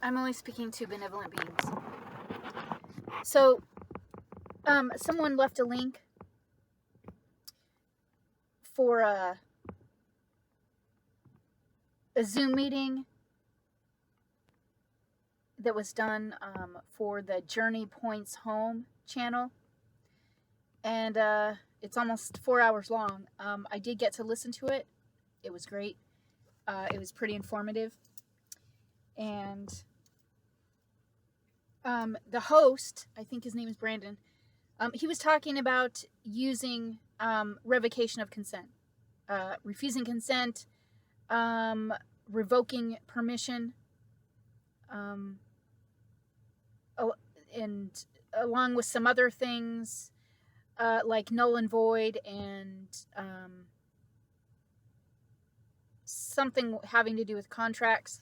I'm only speaking to benevolent beings. So, someone left a link for a Zoom meeting that was done for the Journey Points Home channel. And it's almost 4 hours long. I did get to listen to it. It was great. It was pretty informative. And the host, I think his name is Brandon, he was talking about using revocation of consent, refusing consent, revoking permission, and along with some other things like null and void and something having to do with contracts,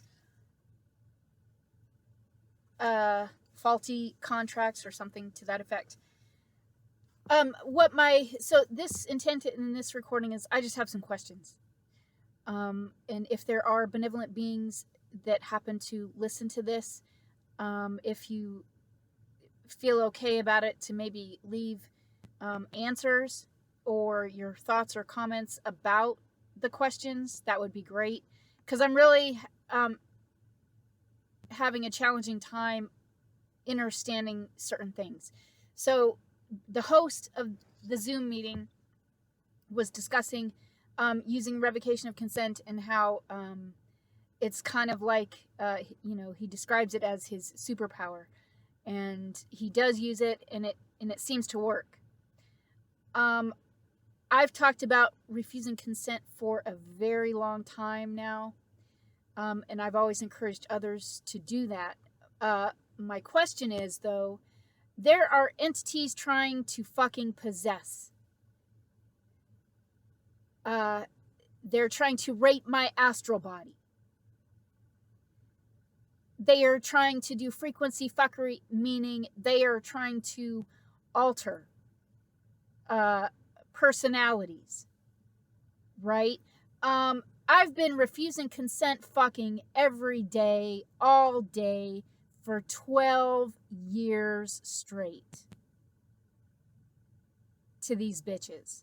faulty contracts or something to that effect. So this intent in this recording is I just have some questions. And if there are benevolent beings that happen to listen to this, if you feel okay about it, to maybe leave answers or your thoughts or comments about the questions, that would be great. Because I'm really having a challenging time understanding certain things. So the host of the Zoom meeting was discussing using revocation of consent and how it's kind of like, he describes it as his superpower. And he does use it, and it seems to work. I've talked about refusing consent for a very long time now, and I've always encouraged others to do that. My question is, though, there are entities trying to fucking possess. They're trying to rape my astral body. They are trying to do frequency fuckery, meaning they are trying to alter personalities, right? I've been refusing consent fucking every day, all day, for 12 years straight to these bitches.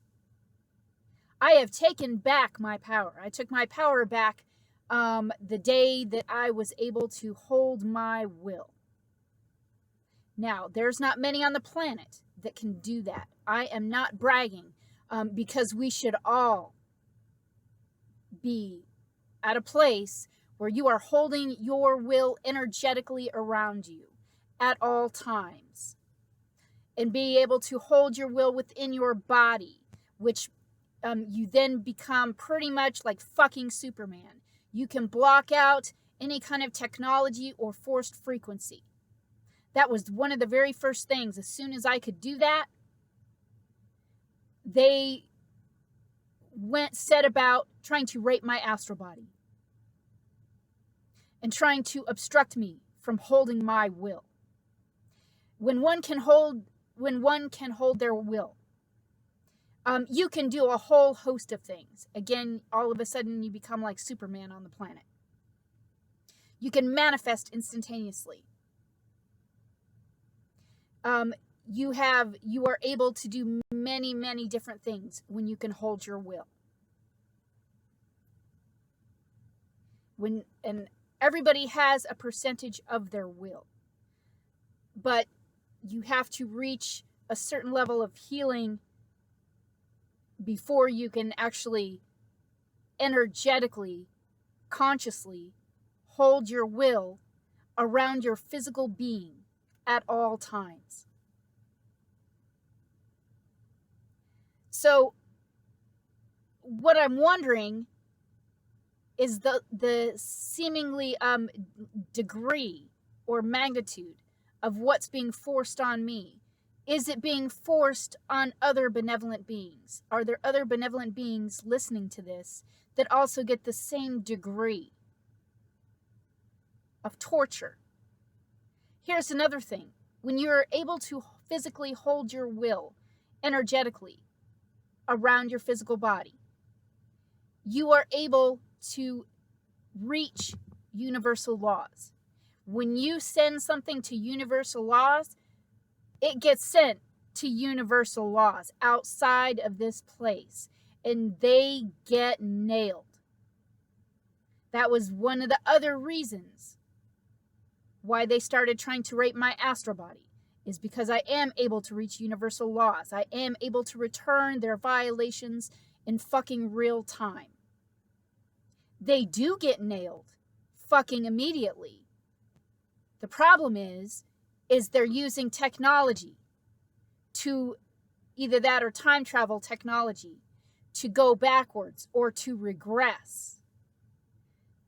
I have taken back my power. I took my power back the day that I was able to hold my will. Now, there's not many on the planet that can do that. I am not bragging, because we should all be at a place where you are holding your will energetically around you at all times, and be able to hold your will within your body, which you then become pretty much like fucking Superman. You can block out any kind of technology or forced frequency. That was one of the very first things. As soon as I could do that, they set about trying to rape my astral body and trying to obstruct me from holding my will. When one can hold their will, you can do a whole host of things. Again, all of a sudden you become like Superman on the planet. You can manifest instantaneously. You are able to do many, many different things when you can hold your will. And everybody has a percentage of their will, but you have to reach a certain level of healing before you can actually energetically, consciously hold your will around your physical being at all times. So what I'm wondering is the seemingly degree or magnitude of what's being forced on me. Is it being forced on other benevolent beings? Are there other benevolent beings listening to this that also get the same degree of torture? Here's another thing. When you're able to physically hold your will energetically around your physical body, you are able to reach universal laws. When you send something to universal laws, it gets sent to universal laws outside of this place, and they get nailed. That was one of the other reasons why they started trying to rape my astral body, is because I am able to reach universal laws. I am able to return their violations in fucking real time. They do get nailed fucking immediately. The problem is they're using technology to, either that or time travel technology, to go backwards or to regress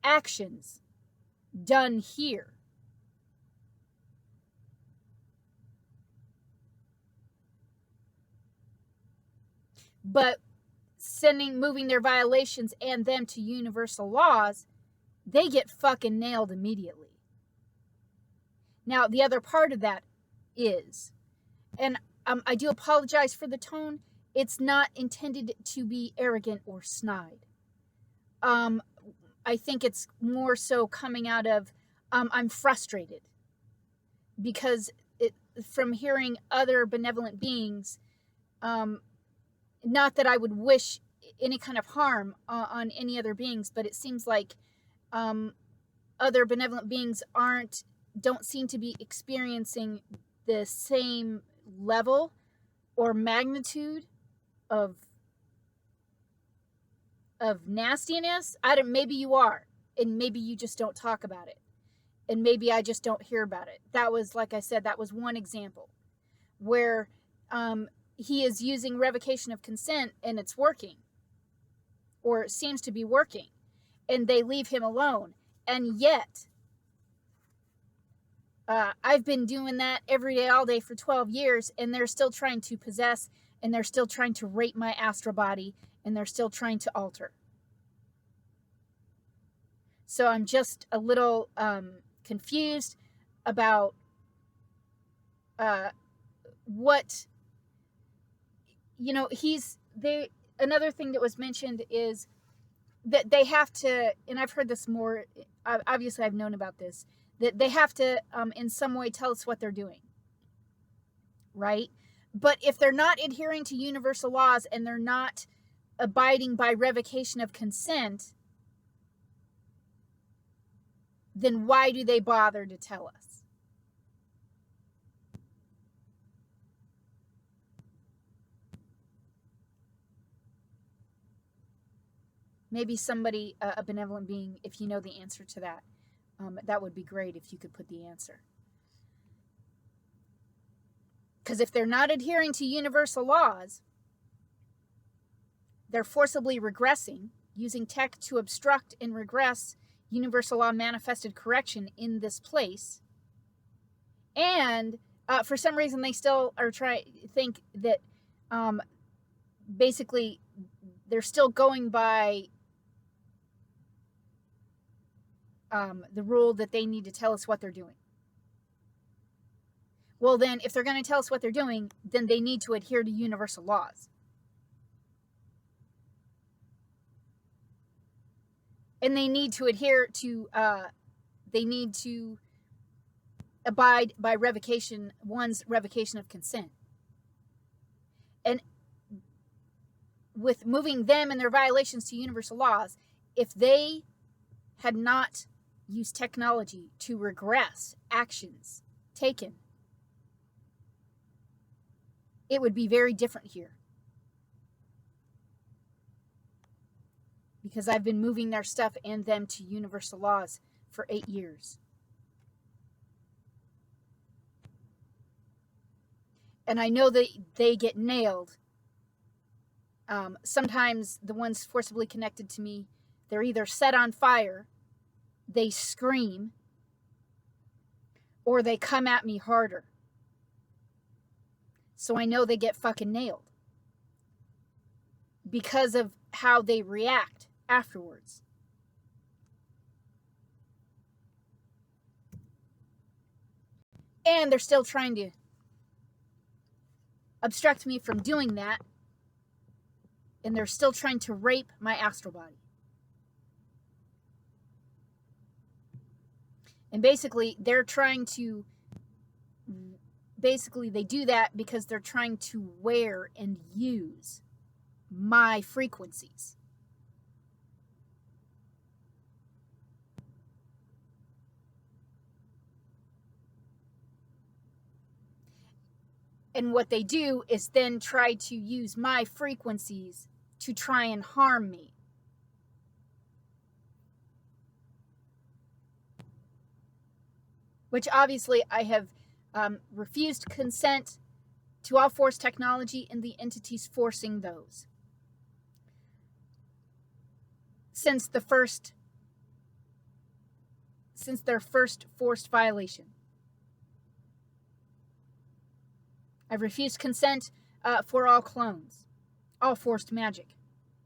actions done here. But moving their violations and them to universal laws, they get fucking nailed immediately. Now, the other part of that is, and I do apologize for the tone, it's not intended to be arrogant or snide. I think it's more so coming out of, I'm frustrated. Because from hearing other benevolent beings, not that I would wish any kind of harm on any other beings, but it seems like other benevolent beings don't seem to be experiencing the same level or magnitude of nastiness. Maybe you are, and maybe you just don't talk about it, and maybe I just don't hear about it. That was, like I said, that was one example where he is using revocation of consent and it's working, or it seems to be working, and they leave him alone. And yet I've been doing that every day, all day for 12 years, and they're still trying to possess, and they're still trying to rape my astral body, and they're still trying to alter. So I'm just a little confused about what, another thing that was mentioned is that they have to, and I've heard this more, obviously I've known about this, that they have to in some way tell us what they're doing, right? But if they're not adhering to universal laws and they're not abiding by revocation of consent, then why do they bother to tell us? Maybe somebody, a benevolent being, if you know the answer to that, that would be great if you could put the answer. Because if they're not adhering to universal laws, they're forcibly regressing, using tech to obstruct and regress universal law manifested correction in this place. And for some reason, they still are think that basically they're still going by the rule that they need to tell us what they're doing. Well, then, if they're going to tell us what they're doing, then they need to adhere to universal laws. And they need to adhere to, they need to abide by one's revocation of consent. And with moving them and their violations to universal laws, if they had not used technology to regress actions taken, it would be very different here. Because I've been moving their stuff and them to universal laws for 8 years. And I know that they get nailed. Sometimes the ones forcibly connected to me, they're either set on fire, they scream, or they come at me harder. So I know they get fucking nailed because of how they react afterwards. And they're still trying to obstruct me from doing that. And they're still trying to rape my astral body. And basically, they're trying to, they do that because they're trying to wear and use my frequencies. And what they do is then try to use my frequencies to try and harm me. Which obviously I have refused consent to all force technology and the entities forcing those. Since their first forced violation. I've refused consent for all clones, all forced magic,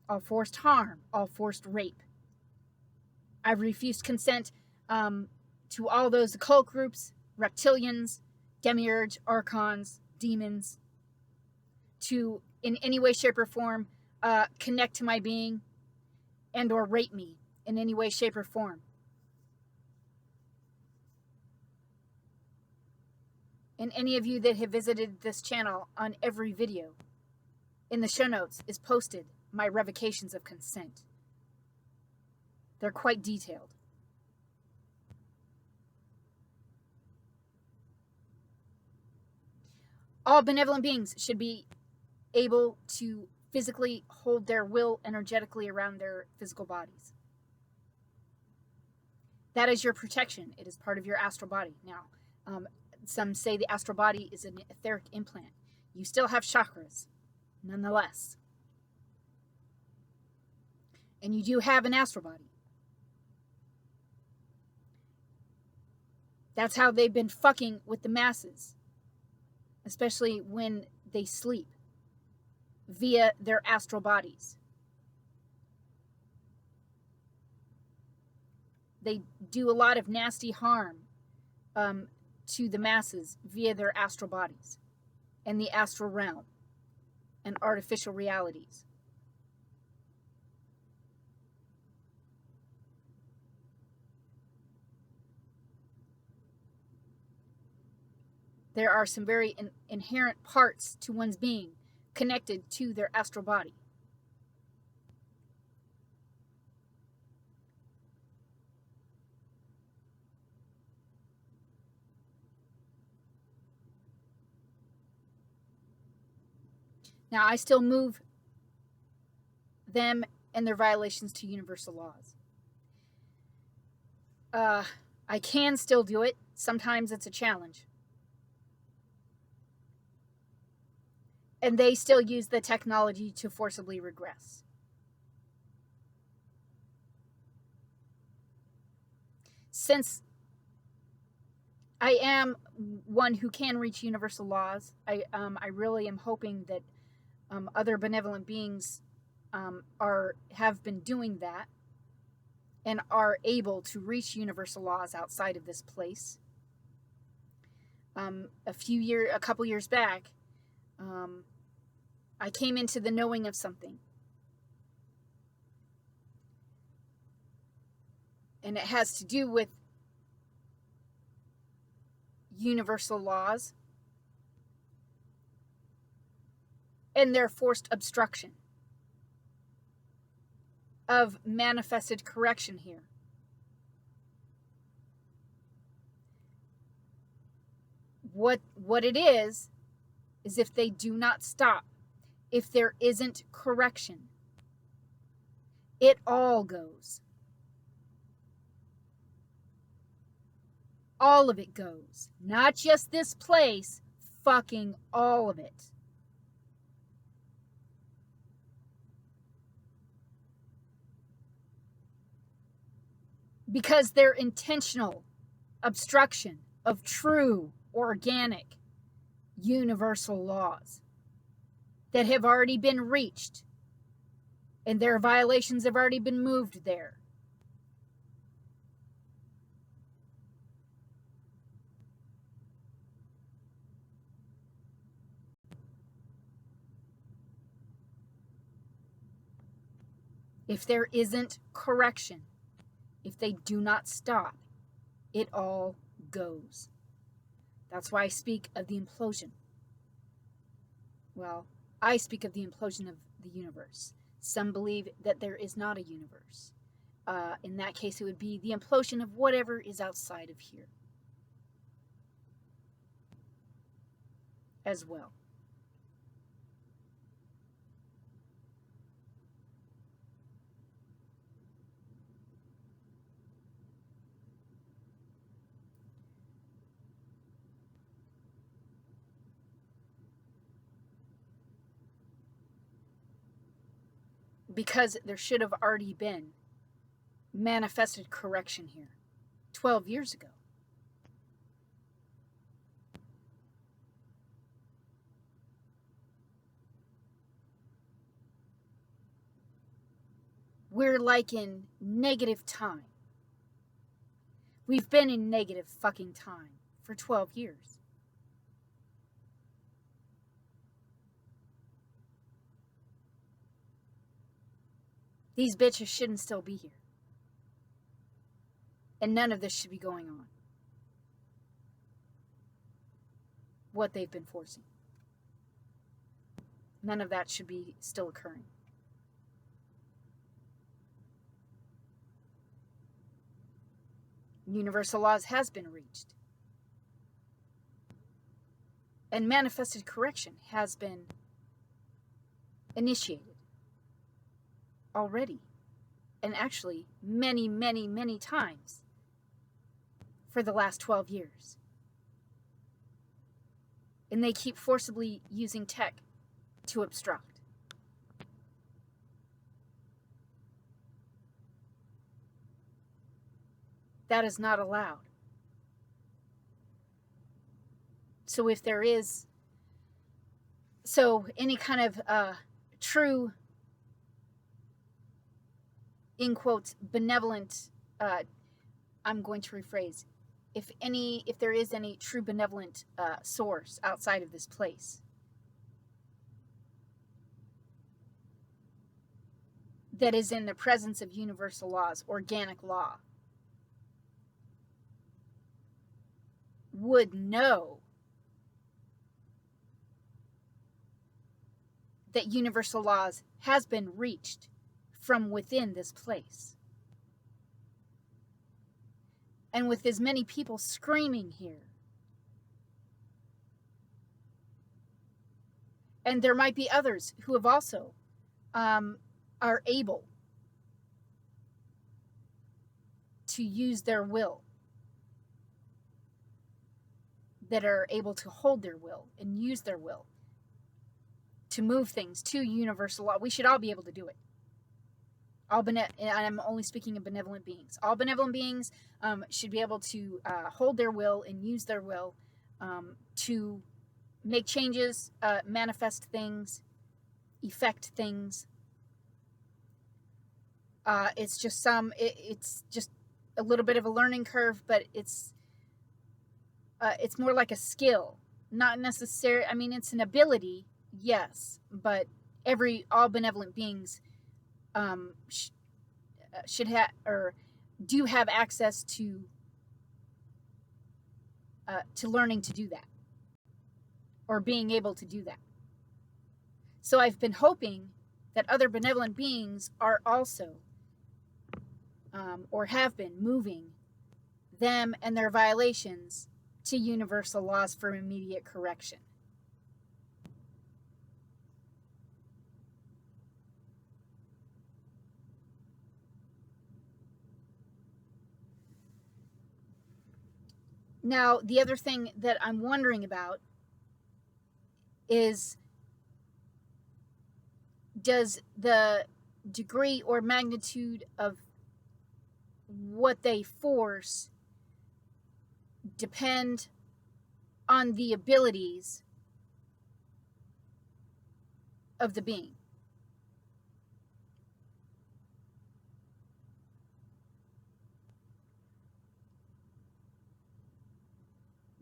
all forced harm, all forced rape. I've refused consent to all those occult groups, reptilians, demiurge, archons, demons, to in any way, shape, or form connect to my being and or rape me in any way, shape, or form. And any of you that have visited this channel, on every video in the show notes is posted my revocations of consent. They're quite detailed. All benevolent beings should be able to physically hold their will energetically around their physical bodies. That is your protection. It is part of your astral body. Now, some say the astral body is an etheric implant. You still have chakras, nonetheless. And you do have an astral body. That's how they've been fucking with the masses, especially when they sleep, via their astral bodies. They do a lot of nasty harm to the masses via their astral bodies and the astral realm and artificial realities. There are some very inherent parts to one's being connected to their astral body. Now, I still move them and their violations to universal laws. I can still do it. Sometimes it's a challenge. And they still use the technology to forcibly regress. Since I am one who can reach universal laws, I really am hoping that other benevolent beings have been doing that and are able to reach universal laws outside of this place. A couple years back, I came into the knowing of something. And it has to do with universal laws and their forced obstruction of manifested correction here. What it is if they do not stop, if there isn't correction, it all goes. All of it goes. Not just this place, fucking all of it. Because they're intentional obstruction of true, organic, universal laws that have already been reached, and their violations have already been moved there. If there isn't correction, if they do not stop, it all goes. That's why I speak of the implosion. Well, I speak of the implosion of the universe. Some believe that there is not a universe. In that case, it would be the implosion of whatever is outside of here as well. Because there should have already been manifested correction here 12 years ago. We're like in negative time. We've been in negative fucking time for 12 years. These bitches shouldn't still be here. And none of this should be going on. What they've been forcing. None of that should be still occurring. Universal laws has been reached. And manifested correction has been initiated already. And actually, many, many, many times for the last 12 years. And they keep forcibly using tech to obstruct. That is not allowed. So if there is, any kind of true, in quotes, benevolent, I'm going to rephrase, if there is any true benevolent source outside of this place, that is in the presence of universal laws, organic law, would know that universal laws has been reached from within this place. And with as many people screaming here, and there might be others who have also are able to use their will, that are able to hold their will and use their will to move things to universal law. We should all be able to do it. And I'm only speaking of benevolent beings. All benevolent beings should be able to hold their will and use their will to make changes, manifest things, effect things. It's just it's just a little bit of a learning curve, but it's more like a skill, not necessarily. I mean, it's an ability, yes, but all benevolent beings should have or do have access to learning to do that, or being able to do that. So I've been hoping that other benevolent beings are also or have been moving them and their violations to universal laws for immediate correction. Now, the other thing that I'm wondering about is, does the degree or magnitude of what they force depend on the abilities of the being?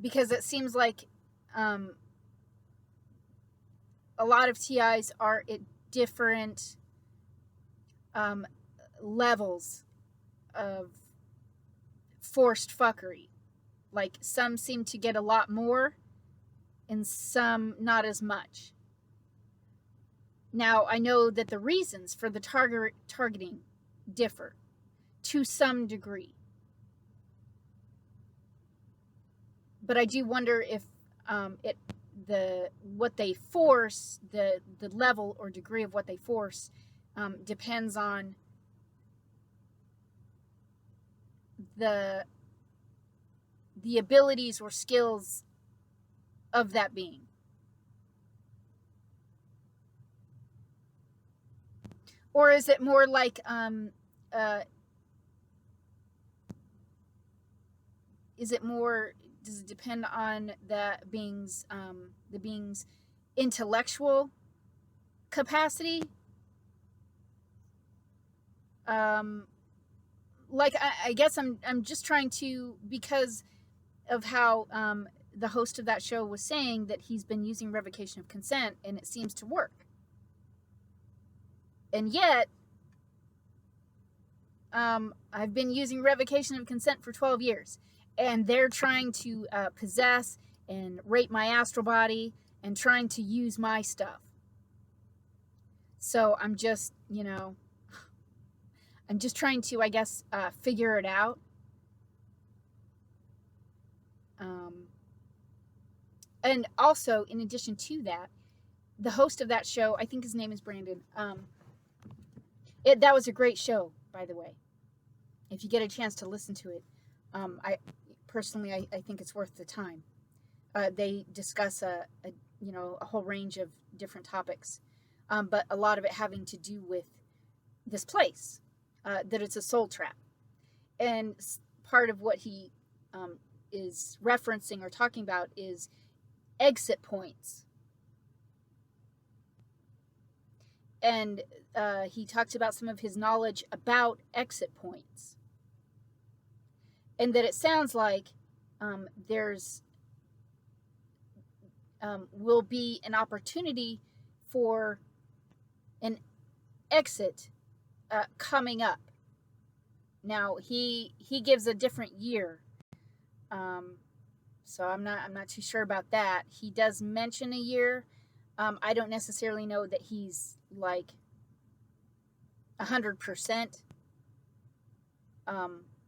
Because it seems like a lot of TIs are at different levels of forced fuckery. Like, some seem to get a lot more and some not as much. Now, I know that the reasons for the targeting differ to some degree. But I do wonder if what they force, the level or degree of what they force, depends on the abilities or skills of that being. Or is it more like does it depend on the being's intellectual capacity? Like, I guess I'm just trying to, because of how the host of that show was saying that he's been using revocation of consent and it seems to work. And yet, I've been using revocation of consent for 12 years. And they're trying to possess and rape my astral body and trying to use my stuff. So I'm just, I'm just trying to, I guess, figure it out. And also, in addition to that, the host of that show, I think his name is Brandon. That was a great show, by the way. If you get a chance to listen to it, I think it's worth the time. They discuss a whole range of different topics, but a lot of it having to do with this place, that it's a soul trap. And part of what he is referencing or talking about is exit points. And he talked about some of his knowledge about exit points. And that it sounds like there's will be an opportunity for an exit coming up. Now he gives a different year, so I'm not too sure about that. He does mention a year. I don't necessarily know that he's like 100%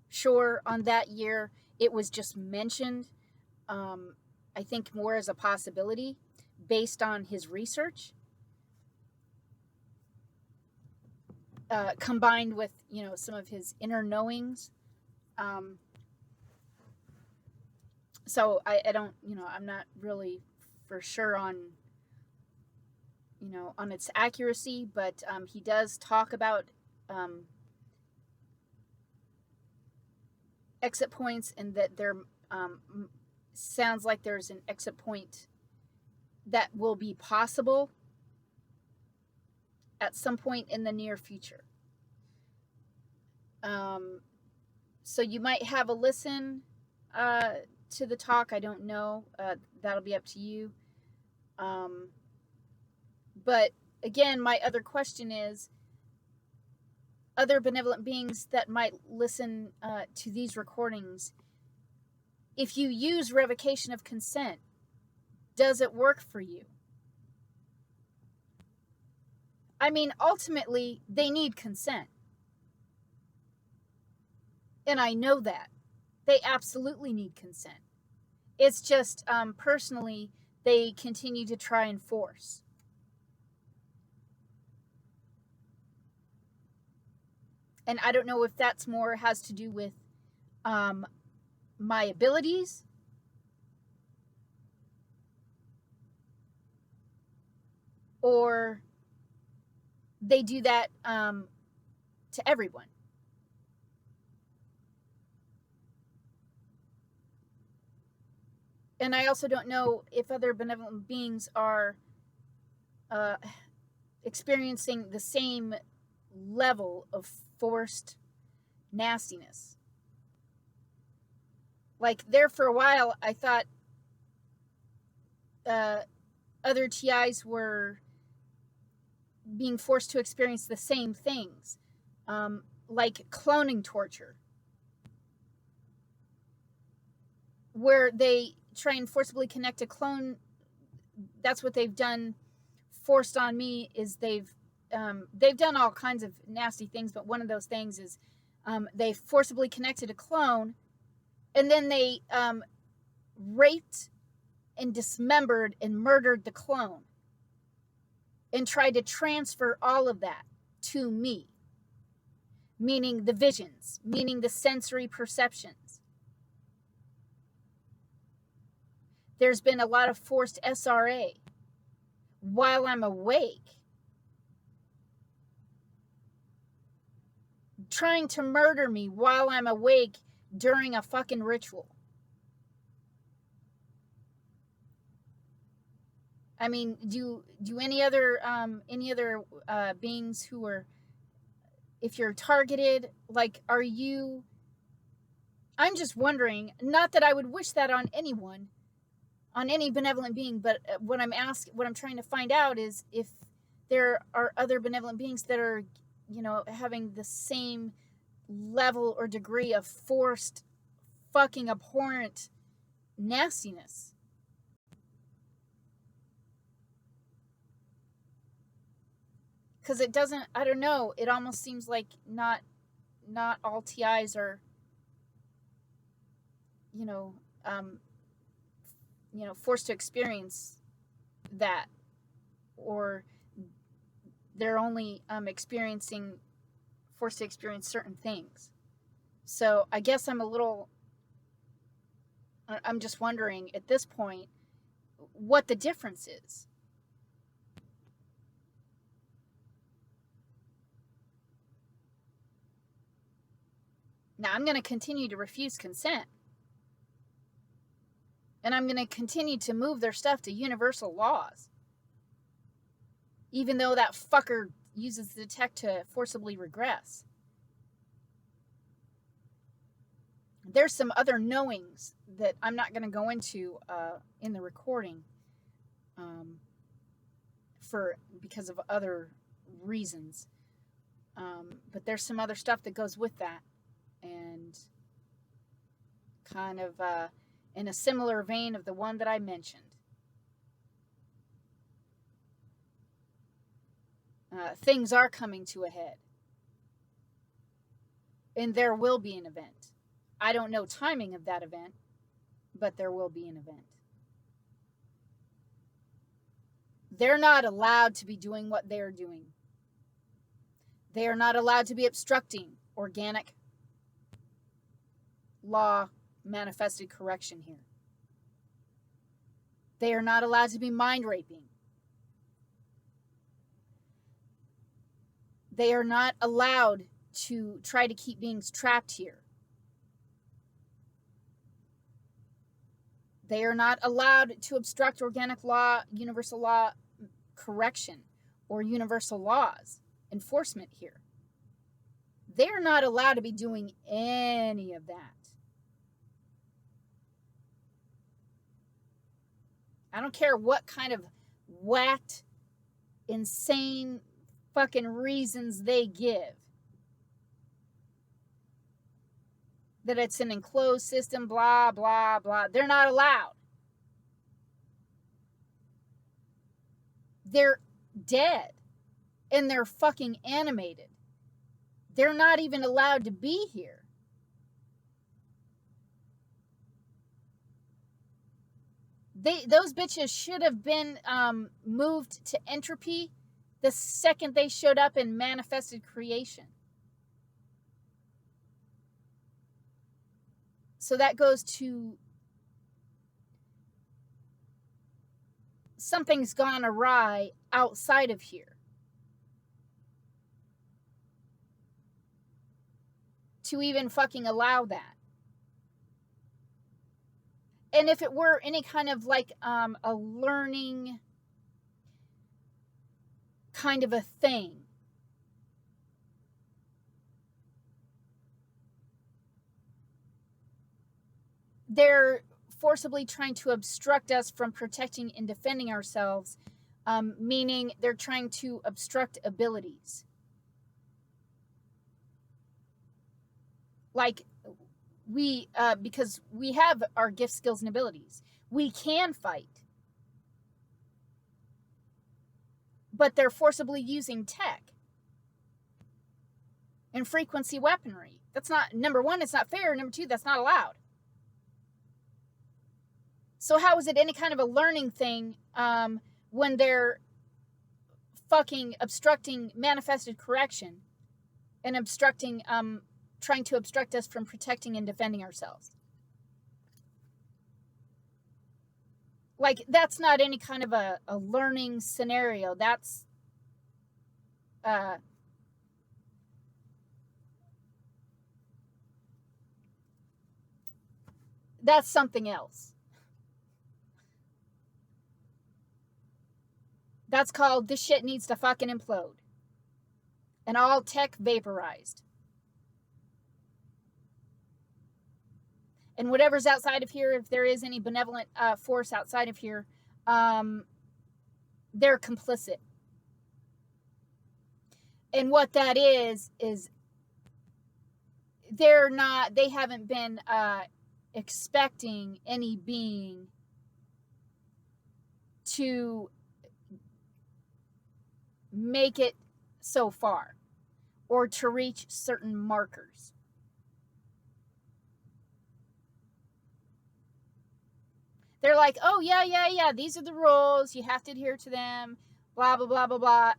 sure on that year. It was just mentioned, I think, more as a possibility based on his research, combined with some of his inner knowings. So I don't, I'm not really for sure on on its accuracy, but he does talk about exit points, and that there sounds like there's an exit point that will be possible at some point in the near future. So you might have a listen to the talk. I don't know. That'll be up to you. But again, my other question is, other benevolent beings that might listen to these recordings, if you use revocation of consent, does it work for you? I mean, ultimately, they need consent. And I know that. They absolutely need consent. It's just, personally, they continue to try and force. And I don't know if that's more has to do with my abilities, or they do that to everyone. And I also don't know if other benevolent beings are experiencing the same level of forced nastiness. Like, there for a while, I thought other TIs were being forced to experience the same things, like cloning torture. where they try and forcibly connect a clone. That's what they've done, forced on me, is they've done all kinds of nasty things, but one of those things is they forcibly connected a clone, and then they raped and dismembered and murdered the clone and tried to transfer all of that to me, meaning the visions, meaning the sensory perceptions. There's been a lot of forced SRA while I'm awake, trying to murder me while I'm awake during a fucking ritual. I mean, do any other beings who are, if you're targeted, like, are you? I'm just wondering. Not that I would wish that on anyone, on any benevolent being, but what I'm trying to find out is if there are other benevolent beings that are, having the same level or degree of forced, fucking abhorrent nastiness. Because it doesn't, I don't know, it almost seems like not all TIs are, forced to experience that, or they're only forced to experience certain things. So I guess I'm just wondering at this point what the difference is. Now, I'm going to continue to refuse consent. And I'm going to continue to move their stuff to universal laws. Even though that fucker uses the tech to forcibly regress. There's some other knowings that I'm not going to go into in the recording because of other reasons. But there's some other stuff that goes with that. And kind of in a similar vein of the one that I mentioned. Things are coming to a head. And there will be an event. I don't know timing of that event, but there will be an event. They're not allowed to be doing what they're doing. They are not allowed to be obstructing organic law manifested correction here. They are not allowed to be mind raping. They are not allowed to try to keep beings trapped here. They are not allowed to obstruct organic law, universal law correction, or universal laws enforcement here. They are not allowed to be doing any of that. I don't care what kind of whacked, insane fucking reasons they give. That it's an enclosed system, blah, blah, blah. They're not allowed. They're dead. And they're fucking animated. They're not even allowed to be here. Those bitches should have been moved to entropy the second they showed up in manifested creation. So that goes to something's gone awry outside of here. To even fucking allow that. And if it were any kind of like a learning kind of a thing, they're forcibly trying to obstruct us from protecting and defending ourselves, meaning they're trying to obstruct abilities. Like, because we have our gifts, skills, and abilities. We can fight. But they're forcibly using tech and frequency weaponry. That's not, number one, it's not fair. Number two, that's not allowed. So how is it any kind of a learning thing when they're fucking obstructing manifested correction and obstructing, trying to obstruct us from protecting and defending ourselves? Like, that's not any kind of a learning scenario. That's something else. That's called, this shit needs to fucking implode. And all tech vaporized. And whatever's outside of here, if there is any benevolent force outside of here, they're complicit. And what that is they haven't been expecting any being to make it so far or to reach certain markers. They're like, oh, yeah, these are the rules. You have to adhere to them, blah, blah, blah, blah, blah.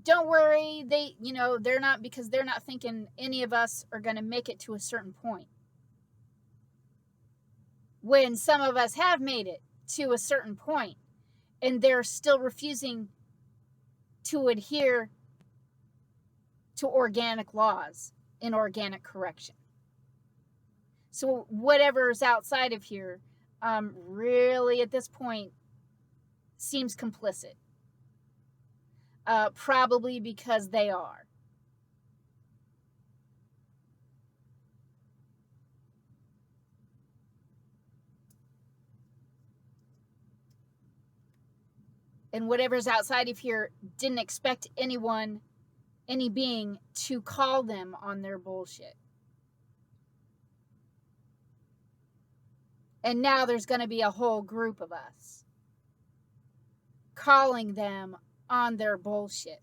Don't worry. They're not, because they're not thinking any of us are going to make it to a certain point. When some of us have made it to a certain point and they're still refusing to adhere to organic laws and organic correction. So whatever's outside of here, really at this point seems complicit. Probably because they are. And whatever's outside of here didn't expect anyone, any being, to call them on their bullshit. And now there's going to be a whole group of us calling them on their bullshit.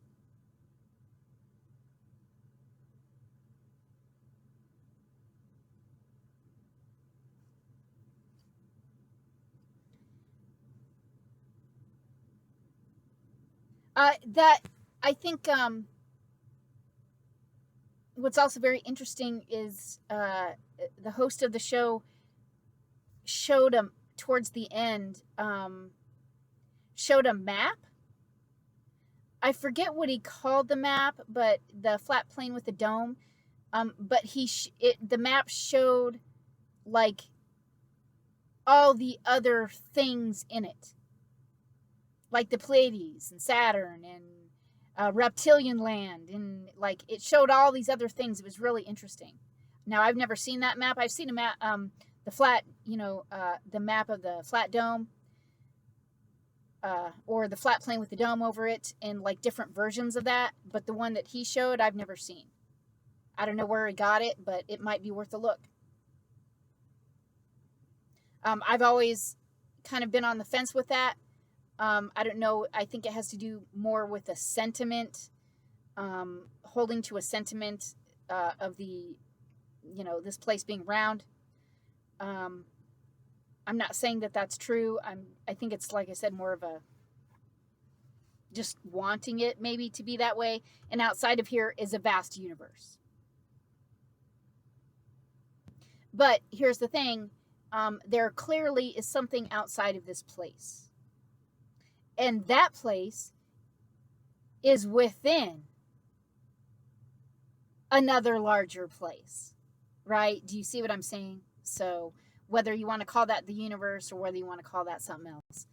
That, I think, what's also very interesting is the host of the show showed him towards the end, showed a map. I forget what he called the map, but the flat plane with the dome. But the map showed like all the other things in it, like the Pleiades and Saturn and reptilian land, and like it showed all these other things. It was really interesting. Now, I've never seen that map. I've seen a map, the flat, the map of the flat dome, or the flat plane with the dome over it, and like different versions of that. But the one that he showed, I've never seen. I don't know where he got it, but it might be worth a look. I've always kind of been on the fence with that. I don't know. I think it has to do more with a sentiment, holding to a sentiment of the, this place being round. I'm not saying that that's true. I think it's, like I said, more of a just wanting it maybe to be that way. And outside of here is a vast universe. But here's the thing. There clearly is something outside of this place. And that place is within another larger place, right? Do you see what I'm saying? So whether you want to call that the universe or whether you want to call that something else,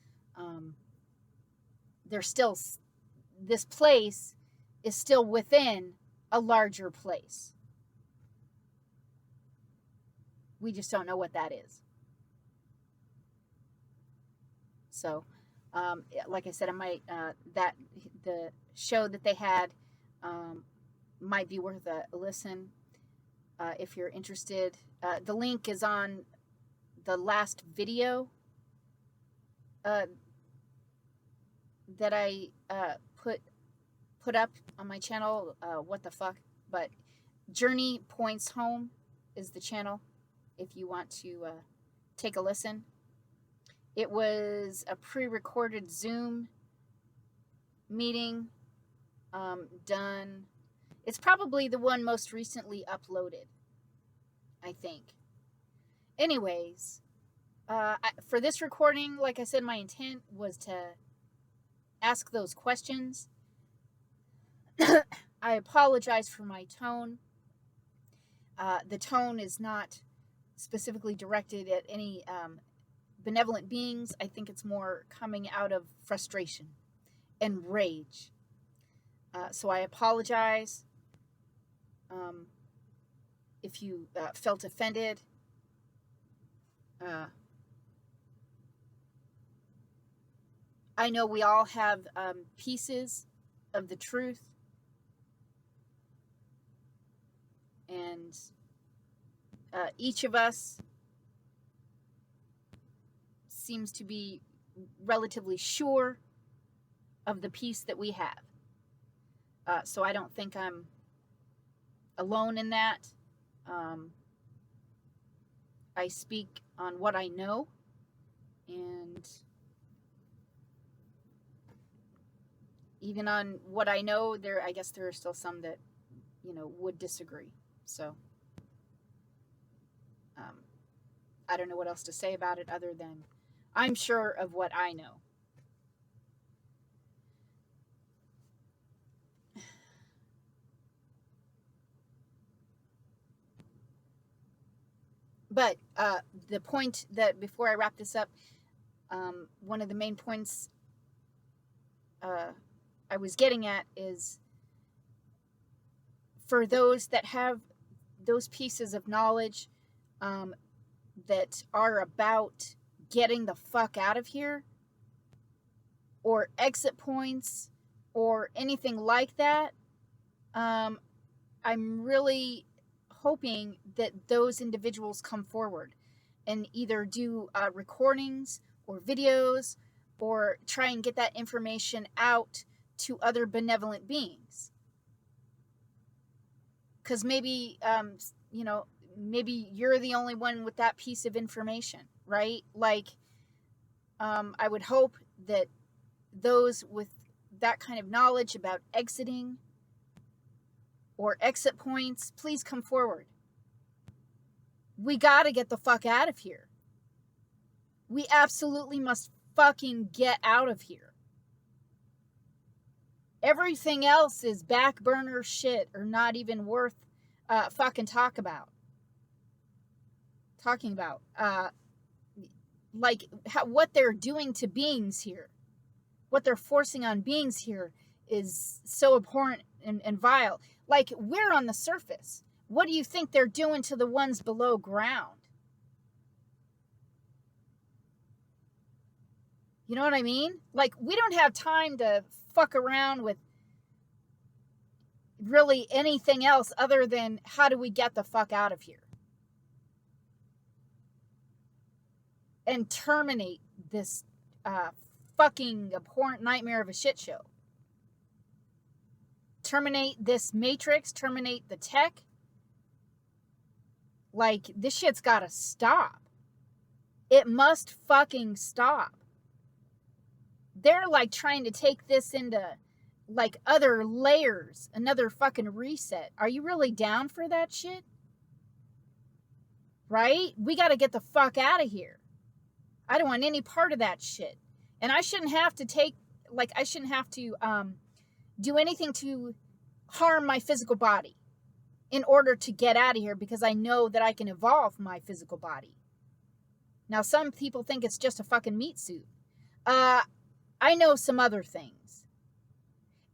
this place is still within a larger place. We just don't know what that is. So, like I said, I might, the show that they had might be worth a listen. if you're interested. The link is on the last video that I put up on my channel. What the fuck? But Journey Points Home is the channel if you want to take a listen. It was a pre-recorded Zoom meeting done. It's probably the one most recently uploaded, I think. Anyways, for this recording, like I said, my intent was to ask those questions. I apologize for my tone. The tone is not specifically directed at any benevolent beings. I think it's more coming out of frustration and rage. So I apologize if you felt offended. I know we all have pieces of the truth, and each of us seems to be relatively sure of the piece that we have. So I don't think I'm alone in that. I speak on what I know, and even on what I know, I guess there are still some that, would disagree. So I don't know what else to say about it other than I'm sure of what I know. But the point that, before I wrap this up, one of the main points I was getting at is, for those that have those pieces of knowledge that are about getting the fuck out of here, or exit points, or anything like that, I'm really hoping that those individuals come forward and either do recordings or videos, or try and get that information out to other benevolent beings. Because maybe, maybe you're the only one with that piece of information, right? Like, I would hope that those with that kind of knowledge about exiting or exit points, please come forward. We gotta get the fuck out of here. We absolutely must fucking get out of here. Everything else is back burner shit, or not even worth fucking talking about. Like what they're doing to beings here, what they're forcing on beings here is so abhorrent and vile. Like, we're on the surface. What do you think they're doing to the ones below ground? You know what I mean? Like, we don't have time to fuck around with really anything else other than how do we get the fuck out of here and terminate this fucking abhorrent nightmare of a shit show. Terminate this matrix, terminate the tech. Like, this shit's gotta stop. It must fucking stop. They're like trying to take this into like other layers, another fucking reset. Are you really down for that shit? Right? We gotta get the fuck out of here. I don't want any part of that shit. And I shouldn't have to do anything to harm my physical body in order to get out of here, because I know that I can evolve my physical body. Now, some people think it's just a fucking meat suit. I know some other things.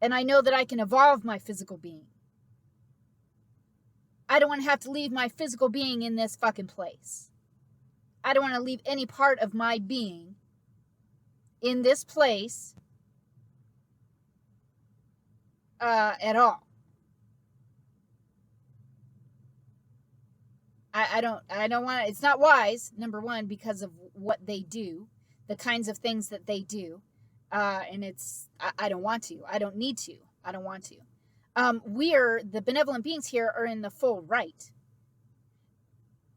And I know that I can evolve my physical being. I don't want to have to leave my physical being in this fucking place. I don't want to leave any part of my being in this place at all. I don't want to, it's not wise, number one, because of what they do, the kinds of things that they do. And I don't want to. I don't need to. I don't want to. The benevolent beings here are in the full right.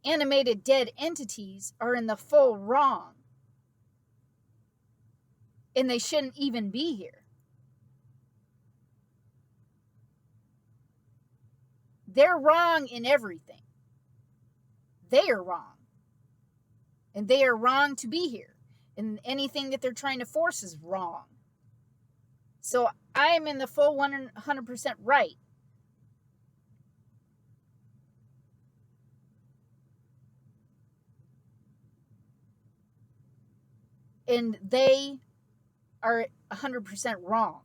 Animated dead entities are in the full wrong. And they shouldn't even be here. They're wrong in everything. They are wrong. And they are wrong to be here. And anything that they're trying to force is wrong. So I'm in the full 100% right. And they are 100% wrong.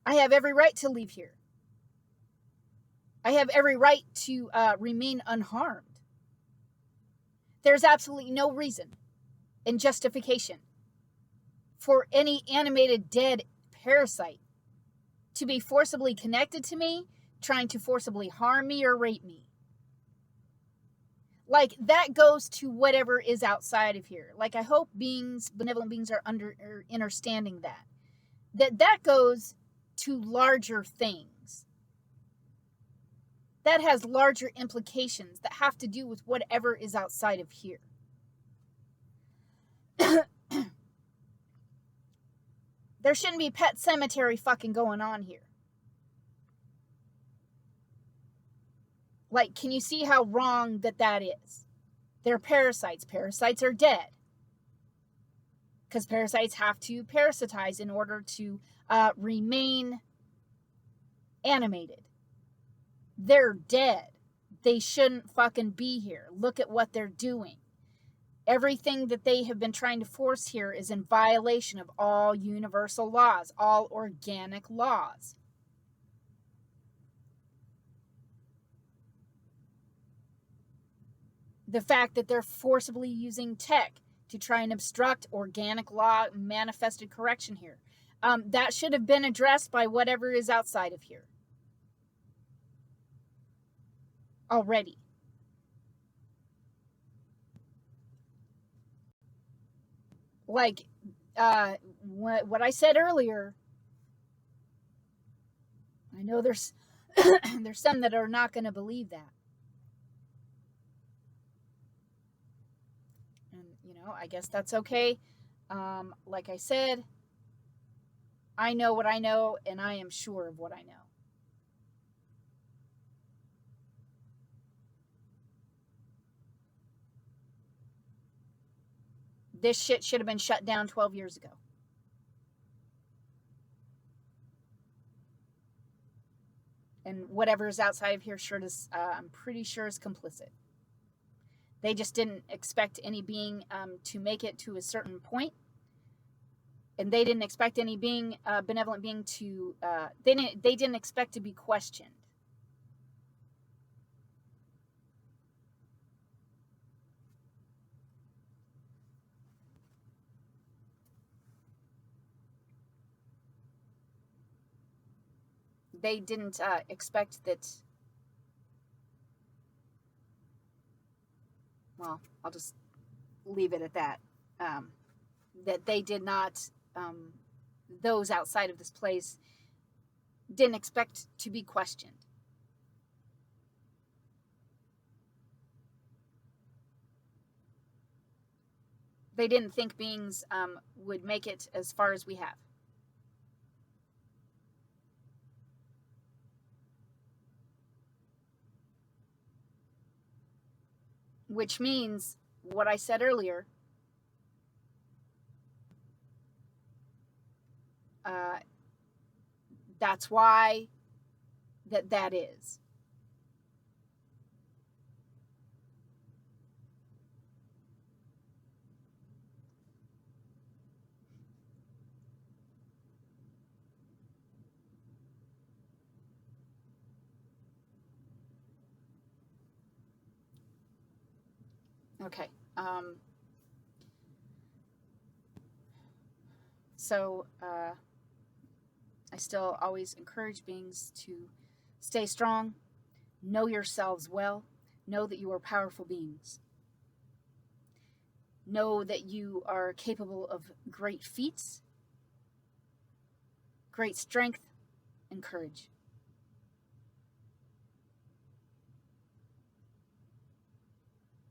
I have every right to leave here. I have every right to remain unharmed. There's absolutely no reason and justification for any animated dead parasite to be forcibly connected to me, trying to forcibly harm me or rape me. Like, that goes to whatever is outside of here. Like, I hope benevolent beings are understanding that goes to larger things. That has larger implications that have to do with whatever is outside of here. There shouldn't be pet cemetery fucking going on here. Like, can you see how wrong that is? They're parasites. Parasites are dead. Because parasites have to parasitize in order to remain animated. They're dead. They shouldn't fucking be here. Look at what they're doing. Everything that they have been trying to force here is in violation of all universal laws, all organic laws. The fact that they're forcibly using tech to try and obstruct organic law manifested correction here. That should have been addressed by whatever is outside of here already. Like, what I said earlier, I know there's there's some that are not going to believe that. And, I guess that's okay. Like I said, I know what I know, and I am sure of what I know. This shit should have been shut down 12 years ago. And whatever is outside of here I'm pretty sure is complicit. They just didn't expect any being to make it to a certain point. And they didn't expect any benevolent being to, they didn't expect to be questioned. They didn't expect that, well, I'll just leave it at that, that they did not, those outside of this place didn't expect to be questioned. They didn't think beings would make it as far as we have. Which means what I said earlier, that's why that is. Okay. So I still always encourage beings to stay strong, Know yourselves well. Know that you are powerful beings. Know that you are capable of great feats, great strength, and courage.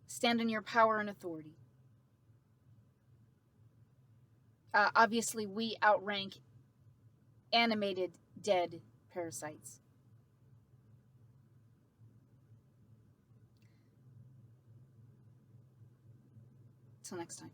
Stand in your power and authority. Obviously, we outrank animated dead parasites. Till next time.